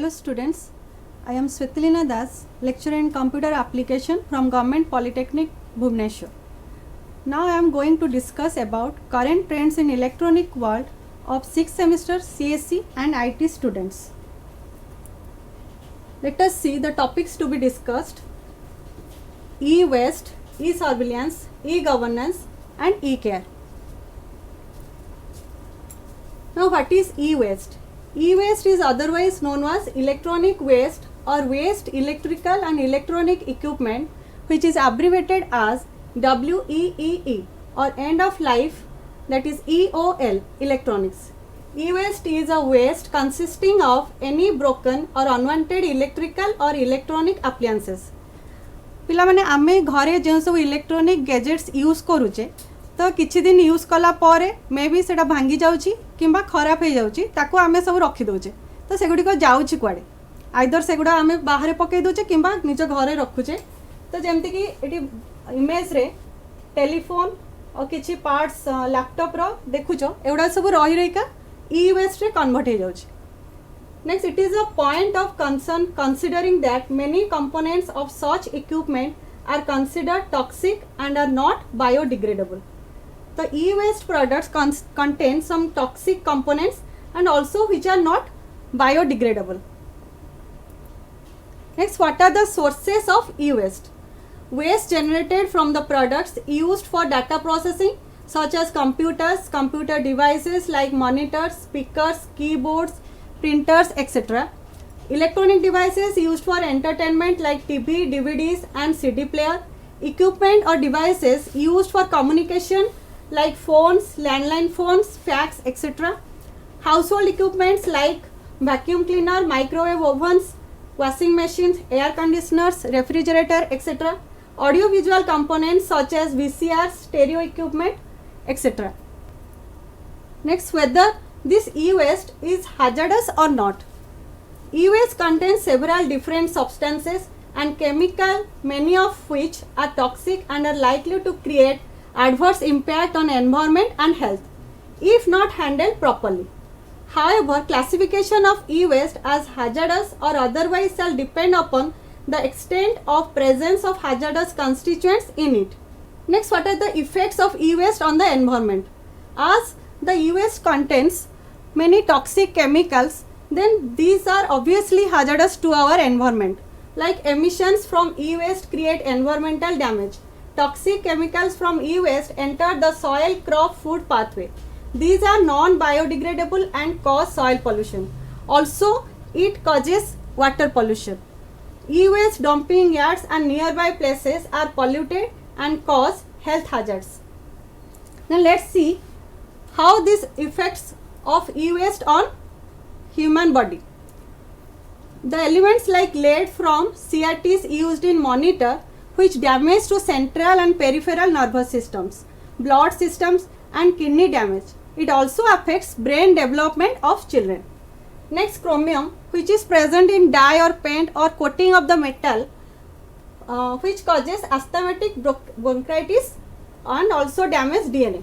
Hello students, I am Svetlina Das, lecturer in computer application from Government Polytechnic, Bhubaneswar. Now I am going to discuss about current trends in electronic world of 6th semester CSE and IT students. Let us see the topics to be discussed: e-waste, e-surveillance, e-governance and e-care. Now what is e-waste? E-waste is otherwise known as electronic waste or waste electrical and electronic equipment, which is abbreviated as WEEE or end of life, that is EOL, electronics. E-waste is a waste consisting of any broken or unwanted electrical or electronic appliances. पिला माने आमे घरे जो सब electronic gadgets use करूचे तो किछि दिन यूज कला परे मे बी सेटा भांगी जाउची किंबा खराब हो जाउची ताको आमे सब रखी दोचे तो सेगुडी को जाउची कुआडे आइदर सेगुडा आमे बाहर पके दोचे किंबा निज घरे रखुचे तो जेमति कि एटी इमेज रे टेलीफोन और किछि पार्ट्स लैपटॉप रो देखुचो एवडा सब रही रही का ई वेस्ट रे कन्वर्ट हो जाउची. Next, it is a point of concern considering that many components of such equipment are considered toxic and are not biodegradable. The e-waste products contain some toxic components and also which are not biodegradable. Next, what are the sources of e-waste? Waste generated from the products used for data processing such as computers, computer devices like monitors, speakers, keyboards, printers, etc. Electronic devices used for entertainment like TV, DVDs and CD player. Equipment or devices used for communication like phones, landline phones, fax, etc. Household equipments like vacuum cleaner, microwave ovens, washing machines, air conditioners, refrigerator, etc. Audio-visual components such as VCR, stereo equipment, etc. Next, whether this e-waste is hazardous or not. E-waste contains several different substances and chemicals, many of which are toxic and are likely to create adverse impact on environment and health if not handled properly. However, classification of e-waste as hazardous or otherwise shall depend upon the extent of presence of hazardous constituents in it. Next, what are the effects of e-waste on the environment? As the e-waste contains many toxic chemicals, then these are obviously hazardous to our environment. Like emissions from e-waste create environmental damage. Toxic chemicals from e-waste enter the soil, crop, food pathway. These are non-biodegradable and cause soil pollution. Also, it causes water pollution. E-waste dumping yards and nearby places are polluted and cause health hazards. Now let's see how this affects of e-waste on human body. The elements like lead from CRTs used in monitor which damage to central and peripheral nervous systems, blood systems and kidney damage. It also affects brain development of children. Next, chromium, which is present in dye or paint or coating of the metal, which causes asthmatic bronchitis and also damage DNA.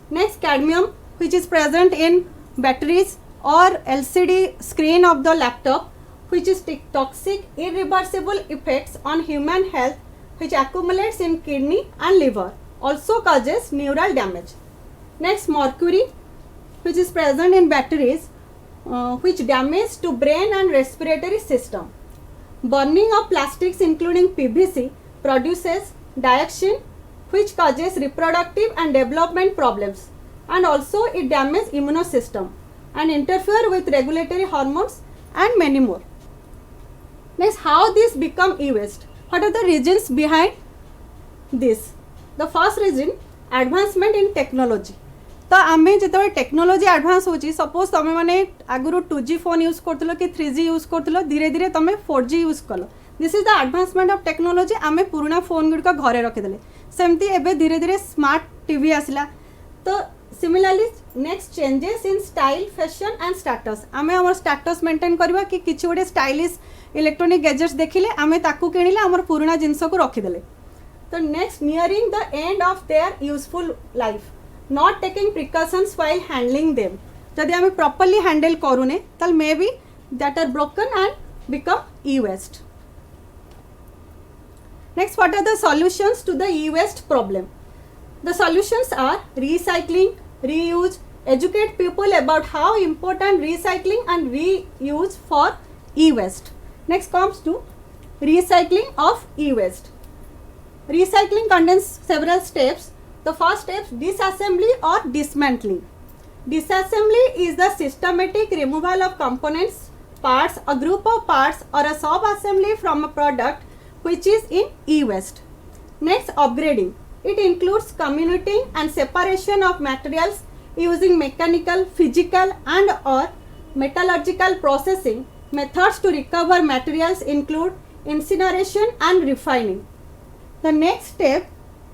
Next, cadmium, which is present in batteries or LCD screen of the laptop, which is toxic, irreversible effects on human health, which accumulates in kidney and liver, also causes neural damage. Next, mercury, which is present in batteries, which damage to brain and respiratory system. Burning of plastics including PVC produces dioxin, which causes reproductive and development problems, and also it damages immune system and interfere with regulatory hormones and many more. Next, how this become e-waste? What are the reasons behind this? The first reason, advancement in technology. तो आमे जो technology advance होची, suppose तुम मैंने आगुरी 2G phone use करथिलो कि 3G use करथिलो, धीरे धीरे तुम 4G यूज कल. This is the advancement of technology. आमे पुराना फोन गुड़िक घरे रखिदेले. सेमती एबे धीरे धीरे स्मार्ट टीवी आसला. तो similarly next changes in style, fashion and status. आमे हमर स्टेटस मेंटेन करबा कि किछि गोटे स्टाइलिश इलेक्ट्रॉनिक गैजेट्स देखिले आमे ताकू किनिले हमर पुराना जिंस को रखिदेले. तो next, nearing the end of their useful life, not taking precautions while handling them. जदि आम प्रॉपर्ली हैंडल करूने ताल may be that are broken and become e-waste. Next, what are the solutions to the e-waste problem? The solutions are recycling, reuse, educate people about how important recycling and reuse for e-waste. Next comes to recycling of e-waste. Recycling contains several steps. The first step, disassembly or dismantling. Disassembly is the systematic removal of components, parts, a group of parts or a sub-assembly from a product which is in e-waste. Next, upgrading. It includes comminuting and separation of materials using mechanical, physical and or metallurgical processing. Methods to recover materials include incineration and refining. The next step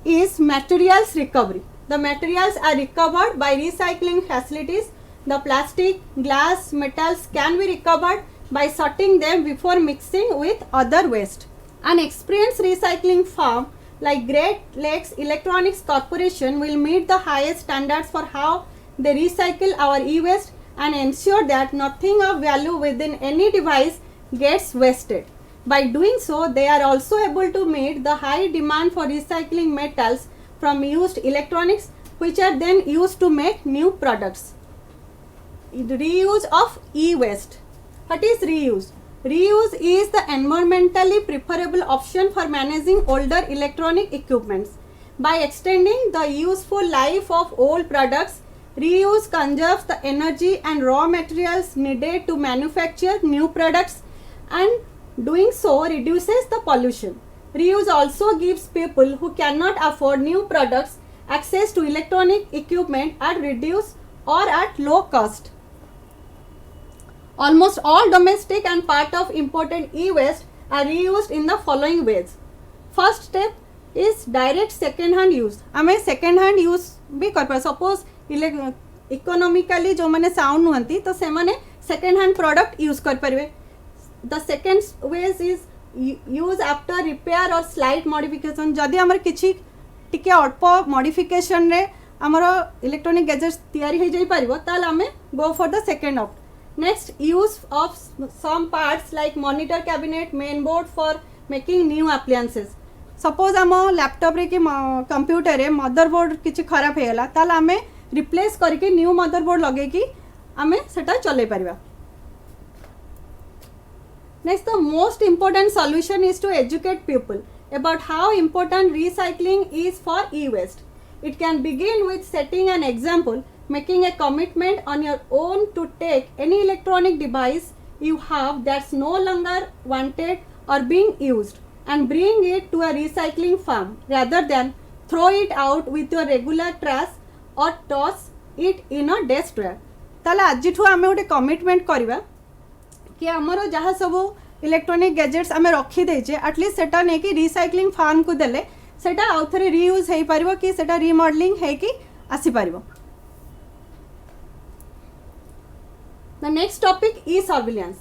is materials recovery. The materials are recovered by recycling facilities. The plastic, glass, metals can be recovered by sorting them before mixing with other waste. An experienced recycling firm like Great Lakes Electronics Corporation will meet the highest standards for how they recycle our e-waste and ensure that nothing of value within any device gets wasted. By doing so, they are also able to meet the high demand for recycling metals from used electronics, which are then used to make new products. Reuse of e-waste. What is reuse? Reuse is the environmentally preferable option for managing older electronic equipments. By extending the useful life of old products, reuse conserves the energy and raw materials needed to manufacture new products, and doing so reduces the pollution. Reuse also gives people who cannot afford new products access to electronic equipment at reduced or at low cost. Almost all domestic and part of imported e-waste are reused in the following ways. First step is direct second hand use. आमे second hand use भी कर पाए. Suppose economically जो माने sound नुहंती तो से माने second hand product use कर पारे. The second ways is use after repair or slight modification. जदि हमर किछि टिके अल्प modification रे हमर electronic gadgets तैयारी हो जाई पारिबो ताल आमे go for the second option. Next, use of some parts like monitor cabinet, main board for making new appliances. Suppose आम लैपटॉप रे कि कंप्यूटर रे मदरबोर्ड किछि खराब हेला ताल आमे रिप्लेस करके न्यू मदरबोर्ड लगे कि आमे सेटा चले परिबा. Next, the most important solution is to educate people about how important recycling is for e-waste. It can begin with setting an example, making a commitment on your own to take any electronic device you have that's no longer wanted or being used and bring it to a recycling firm rather than throw it out with your regular trash or toss it in a desk drawer. ताले आजिठु आमे गोटे commitment करिबा कि हमरो जहाँ सब electronic gadgets आमे रखी देजे एटलिस्ट सेटा ने कि रिसाइक्लिंग फार्म को देले सेटा आउ थरे रीयूज हेई परिबो कि सेटा रिमॉडलिंग हे कि आसी परिबो. The next topic is surveillance.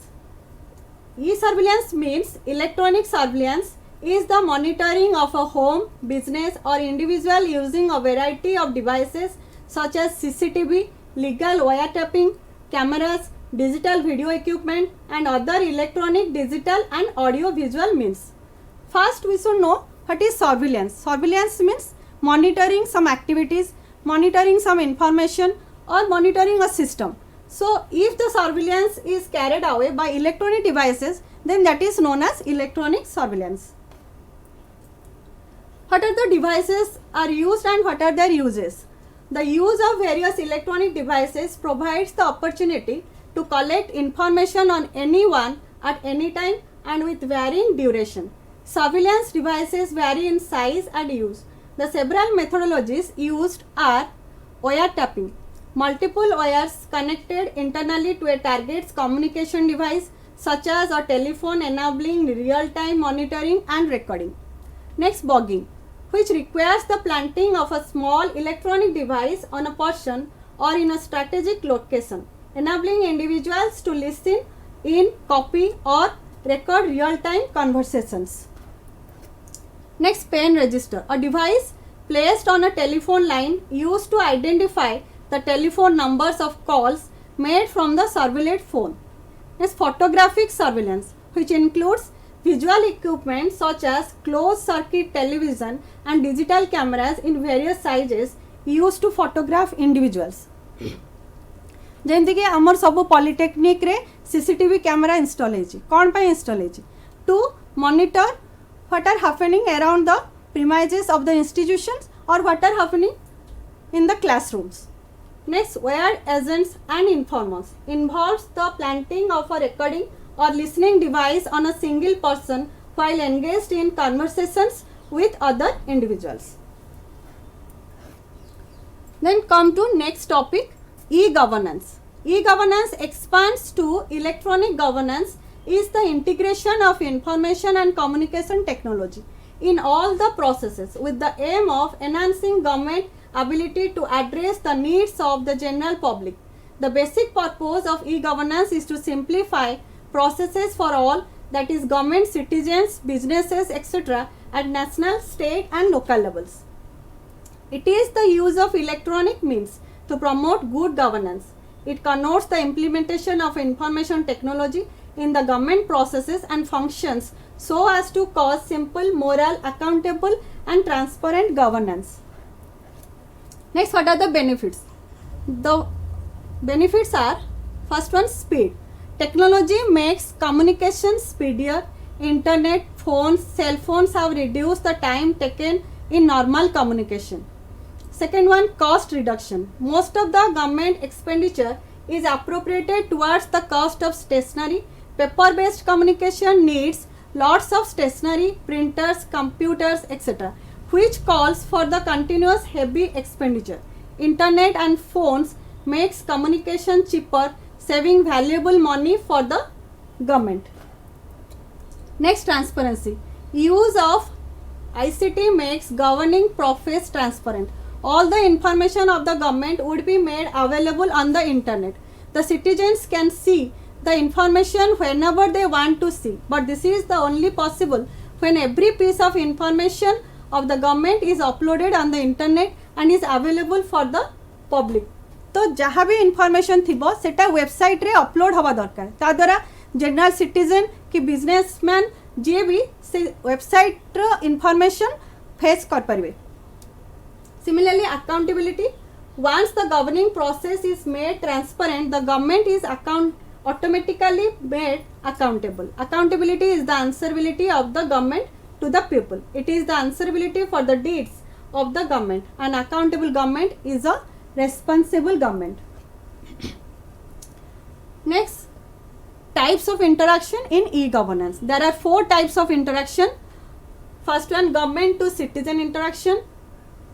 E-surveillance means electronic surveillance is the monitoring of a home, business or individual using a variety of devices such as CCTV, legal wiretapping, cameras, digital video equipment and other electronic, digital and audio visual means. First we should know what is surveillance. Surveillance means monitoring some activities, monitoring some information or monitoring a system. So if the surveillance is carried away by electronic devices, then that is known as electronic surveillance. What are the devices are used and what are their uses? The use of various electronic devices provides the opportunity to collect information on anyone at any time and with varying duration. Surveillance devices vary in size and use. The several methodologies used are wiretapping. Multiple wires connected internally to a target's communication device such as a telephone enabling real-time monitoring and recording. Next, bugging, which requires the planting of a small electronic device on a person or in a strategic location, enabling individuals to listen in, copy or record real-time conversations. Next, pen register, a device placed on a telephone line used to identify the telephone numbers of calls made from the surveilled phone. Next, photographic surveillance, which includes visual equipment such as closed circuit television and digital cameras in various sizes used to photograph individuals. जेमती कि आमर सब polytechnic रे CCTV camera install होइछि कोन पे install होइछि to monitor what are happening around the premises of the institutions or what are happening in the classrooms. Next, where agents and informers involves the planting of a recording or listening device on a single person while engaged in conversations with other individuals. Then come to next topic, e-governance. E-governance expands to electronic governance is the integration of information and communication technology in all the processes with the aim of enhancing government ability to address the needs of the general public. The basic purpose of e-governance is to simplify processes for all, that is government, citizens, businesses, etc. at national, state and local levels. It is the use of electronic means to promote good governance. It connotes the implementation of information technology in the government processes and functions so as to cause simple, moral, accountable and transparent governance. Next, what are the benefits? The benefits are, first one, speed. Technology makes communication speedier. Internet, phones, cell phones have reduced the time taken in normal communication. Second one, cost reduction. Most of the government expenditure is appropriated towards the cost of stationery. Paper-based communication needs lots of stationery, printers, computers, etc., which calls for the continuous heavy expenditure. Internet and phones makes communication cheaper, saving valuable money for the government. Next, transparency. Use of ICT makes governing process transparent. All the information of the government would be made available on the internet. The citizens can see the information whenever they want to see, but this is the only possible when every piece of information of the government is uploaded on the internet and is available for the public. तो जहाँ भी information थिबो सेटा website रे upload हवा दरकार ता द्वारा जनरल सिटीजन कि बिजनेसमैन जे भी से वेबसाइट रो इनफॉरमेशन फेस कर परिवे. Similarly, accountability. Once the governing process is made transparent, the government is automatically made accountable. Accountability is the answerability of the government to the people. It is the answerability for the deeds of the government. An accountable government is a responsible government. Next, types of interaction in e-governance. There are 4 types of interaction. First one, government to citizen interaction,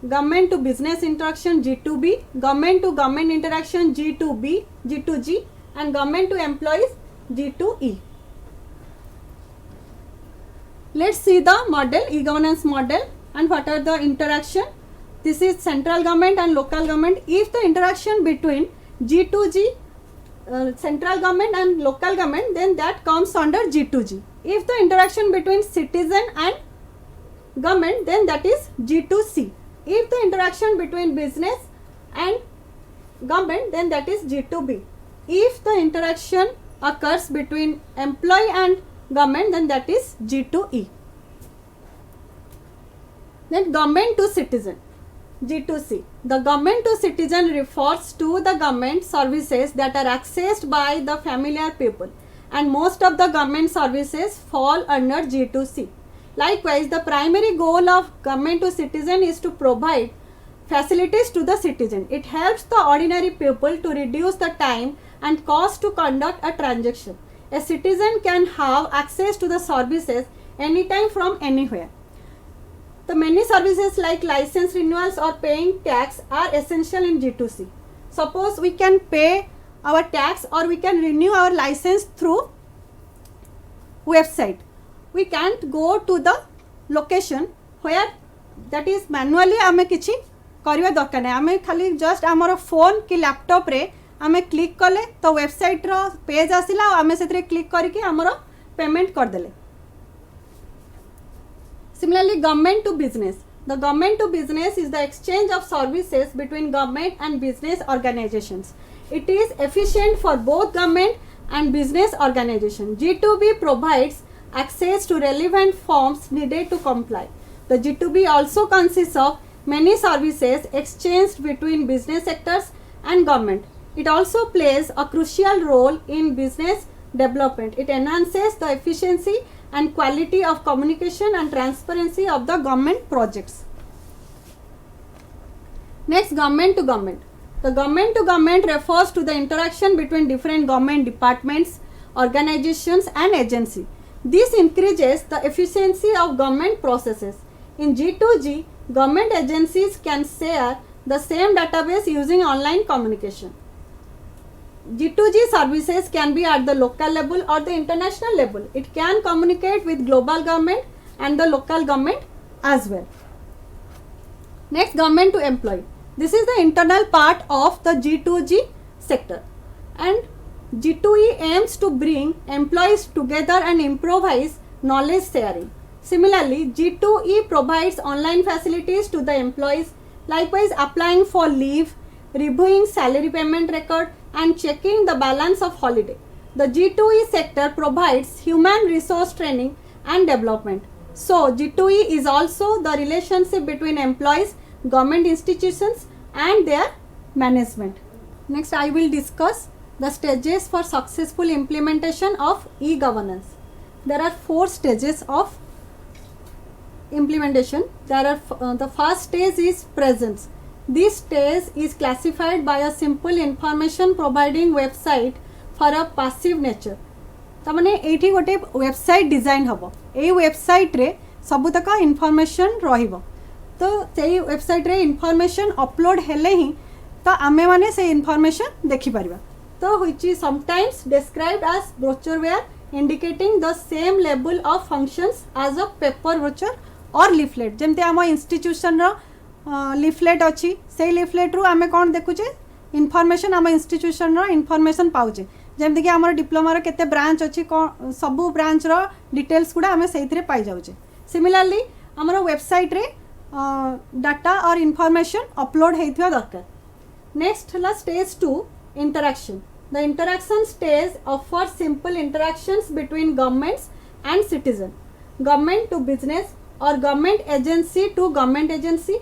government to business interaction G2B, government to government interaction G2B, G2G, and government to employees G2E. Let's see the model, e-governance model, and what are the interaction. This is central government and local government. If the interaction between G2G, central government and local government, then that comes under G2G. If the interaction between citizen and government, then that is G2C. If the interaction between business and government, then that is G2B. If the interaction occurs between employee and government, then that is G2E. Then government to citizen, G2C. The government to citizen refers to the government services that are accessed by the familiar people, and most of the government services fall under G2C. Likewise, the primary goal of government to citizen is to provide facilities to the citizen. It helps the ordinary people to reduce the time and cost to conduct a transaction. A citizen can have access to the services anytime from anywhere. The many services like license renewals or paying tax are essential in G2C. Suppose we can pay our tax or we can renew our license through website. We can't go to the location where that is manually आमे किछि करिवा दरकार नै. आमे खाली just आमर phone कि laptop रे आमे क्लिक कले तो वेबसाइट रो पेज आसिला आमे सेतरे क्लिक करके आमर पेमेंट कर देले. Similarly, government to business. The government to business is the exchange of services between government and business organizations. It is efficient for both government and business organization. G2B provides access to relevant forms needed to comply. The G2B also consists of many services exchanged between business sectors and government. It also plays a crucial role in business development. It enhances the efficiency and quality of communication and transparency of the government projects. Next, government to government. The government to government refers to the interaction between different government departments, organizations and agencies. This increases the efficiency of government processes. In G2G, government agencies can share the same database using online communication. G2G services can be at the local level or the international level. It can communicate with global government and the local government as well. Next, government to employee. This is the internal part of the G2G sector, and G2E aims to bring employees together and improvise knowledge sharing. Similarly, G2E provides online facilities to the employees, likewise applying for leave, reviewing salary payment record and checking the balance of holiday. The G2E sector provides human resource training and development. So, G2E is also the relationship between employees, government institutions and their management. Next, I will discuss the stages for successful implementation of e-governance. There are 4 stages of implementation. The first stage is presence. This stage is classified by a simple information providing website for a passive nature. तमाने एठी गोटे website design हबो. ए website रे सबुतक information रहिबो. तो सेही website रे information upload हेले ही तो आमे माने से इनफॉरमेशन देखि परिबा. तो which is sometimes described as brochureware, indicating the same level of functions as a paper brochure or leaflet. जेमते आम इंस्टीट्यूशन रो लीफलेट अच्छी से लीफलेट रु आमे कौन देखुचे इनफॉरमेशन आम इंस्टीट्यूशन रो इनफॉरमेशन पाउचे. जेमते कि आमर डिप्लोमा रो केते ब्रांच अच्छी सबू ब्रांच रो डिटेल्स गुड़ा आमे सेहितरे पाई जाउचे. सिमिलरली आमर वेबसाइट रे डाटा और इनफॉरमेशन अपलोड हेइथिया दरकार. नेक्स्ट हला stage 2 interaction. The interaction stage offers simple interactions between governments and citizen, government to business or government agency to government agency.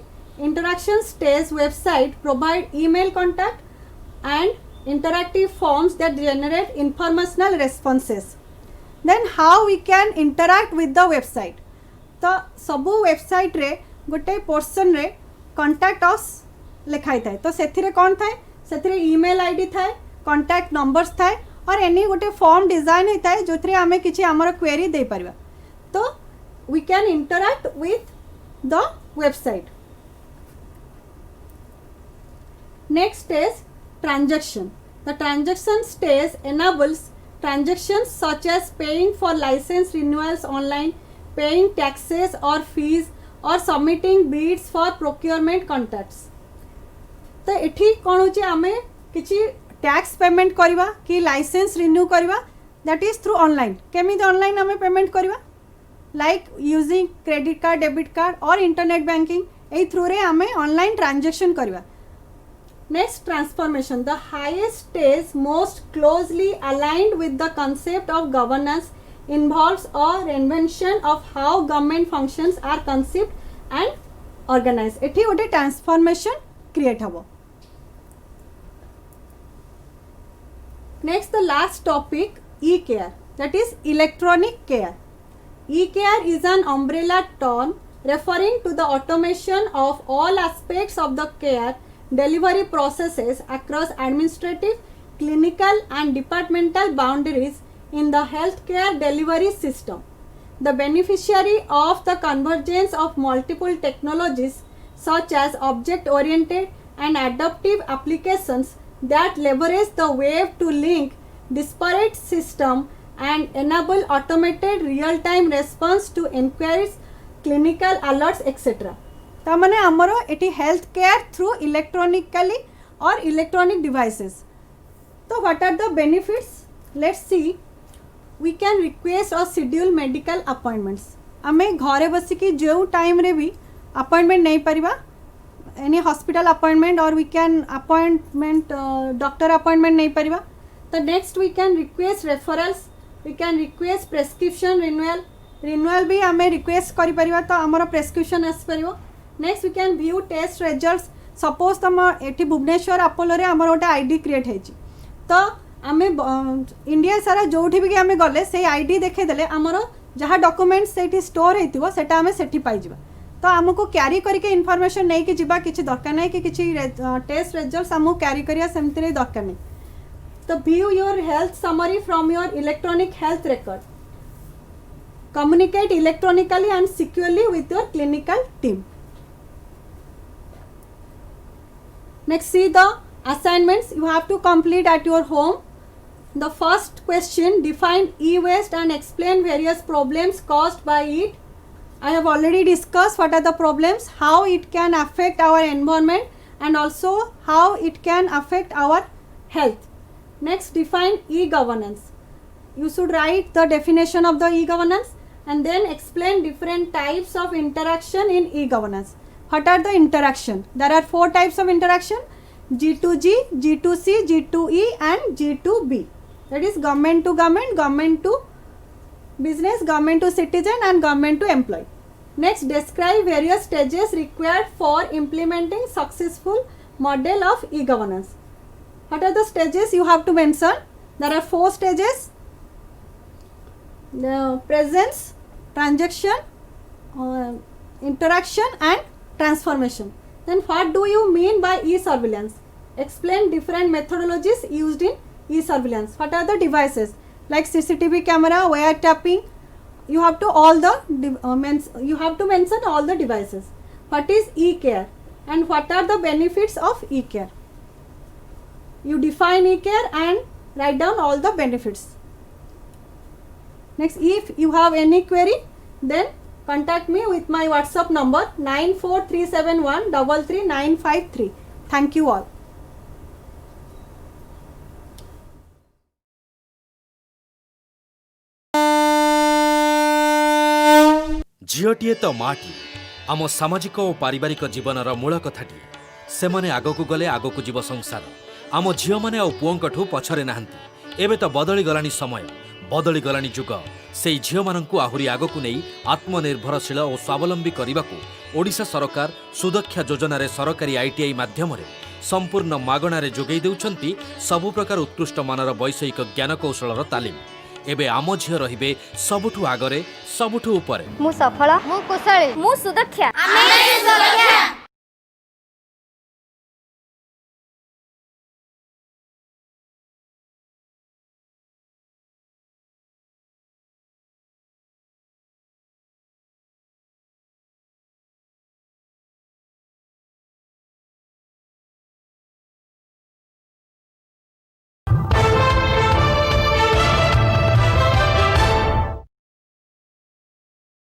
Interaction stage website provide email contact and interactive forms that generate informational responses. Then how we can interact with the website? तो सबू website रे गोटे portion रे contact us लिखाई थाए. तो सेथिरे कौन थाए? सेथिरे ईमेल आईडी थाए, कॉन्टैक्ट नंबर्स थाए और एनी गोटे फॉर्म डिजाइन होता है जो थ्रे आमे किछि हमर क्वेरी दे परिबा. तो we can interact with the website. Next stage transaction. The transaction stage enables transactions such as paying for license renewals online, paying taxes or fees or submitting bids for procurement contracts. तो एठी कौन होची आमे किछि tax payment करवा कि licence renew करवा that is through online. केमिति ऑनलाइन आमे पेमेंट करवा like using credit card, debit card और इंटरनेट बैंकिंग. ए थ्रू रे आमे ऑनलाइन ट्रांजैक्शन करवा. Next transformation. The highest stage most closely aligned with the concept of governance involves a reinvention of how government functions are conceived and organized. एठी गोटे transformation create हबो. Next, the last topic, e-care, that is electronic care. E-care is an umbrella term referring to the automation of all aspects of the care delivery processes across administrative, clinical and departmental boundaries in the healthcare delivery system. The beneficiary of the convergence of multiple technologies such as object-oriented and adaptive applications that leverage the web to link disparate systems and enable automated real-time response to inquiries, clinical alerts, etc. ता माने हमरो एटी health care through electronically or electronic devices. तो what are the benefits? Let's see. We can request or schedule medical appointments. आमे घरे बसिकी जो time रे भी अपॉइंटमेंट नहीं परिबा, any hospital appointment or we can appointment doctor appointment नहीं परिबा. The next we can request referrals, we can request prescription renewal भी आम रिक्वेस्ट कर तो आमर प्रेस्क्रिप्शन आस पार. Next we can view test results. Suppose तुम ये भुवनेश्वर अपोलो रे आमर गोटे आईडी क्रिएट होती तो आम इंडिया सारा जो भी आम गले से आईडी देखईदे आमर जहाँ डॉक्यूमेंट्स से स्टोर होता आम से पाइबा. तो आमको क्यारी करके इनफॉरमेशन नहीं कि जीवा किसी दरकार नहीं कि किसी टेस्ट रिजल्ट्स आमको क्यारी करिया सेमती दरकार नहीं. तो view your health summary from your electronic health record. Communicate electronically and securely with your clinical team. Next, see the assignments you have to complete at your home. The first question, define e-waste and explain various problems caused by it. I have already discussed what are the problems, how it can affect our environment, and also how it can affect our health. Next, define e-governance. You should write the definition of the e-governance and then explain different types of interaction in e-governance. What are the interaction? There are 4 types of interaction: G2G, G2C, G2E and G2B. That is government to government, government to business, government to citizen and government to employee. Next, describe various stages required for implementing successful model of e-governance. What are the stages you have to mention? There are 4 stages: the presence, transaction, interaction and transformation. Then what do you mean by e-surveillance? Explain different methodologies used in e-surveillance. What are the devices like CCTV camera, wiretapping? You have to you have to mention all the devices. What is e-care and what are the benefits of e-care? You define e-care and write down all the benefits. Next, if you have any query, then contact me with my WhatsApp number 9437133953. Thank you all. झीटीए तो माटी आम सामाजिक और पारिवारिक जीवनर मूल कथाटी से माने आगकू गले आगकू जीव संसार. आम झील मैंने आ पुओंकठू पछरे नाहांती. एबे तो बदली गलानी समय, बदली गलानी जुग. से झील माननकू आहुरी आगकू नहीं आत्मनिर्भरशील और स्वावलंबी करने ओडिशा सरकार सुदक्षा योजना रे सरकारी ITI माध्यम संपूर्ण मागणार जोगई देउछंती सबु प्रकार उत्कृष्ट मानर वैषयिक ज्ञान कौशलर तालीम. एबे आम झील रहिबे सबुठू आगरे सबुठू उपरे. मु सफल, मु कुशली, मु सुदक्षा.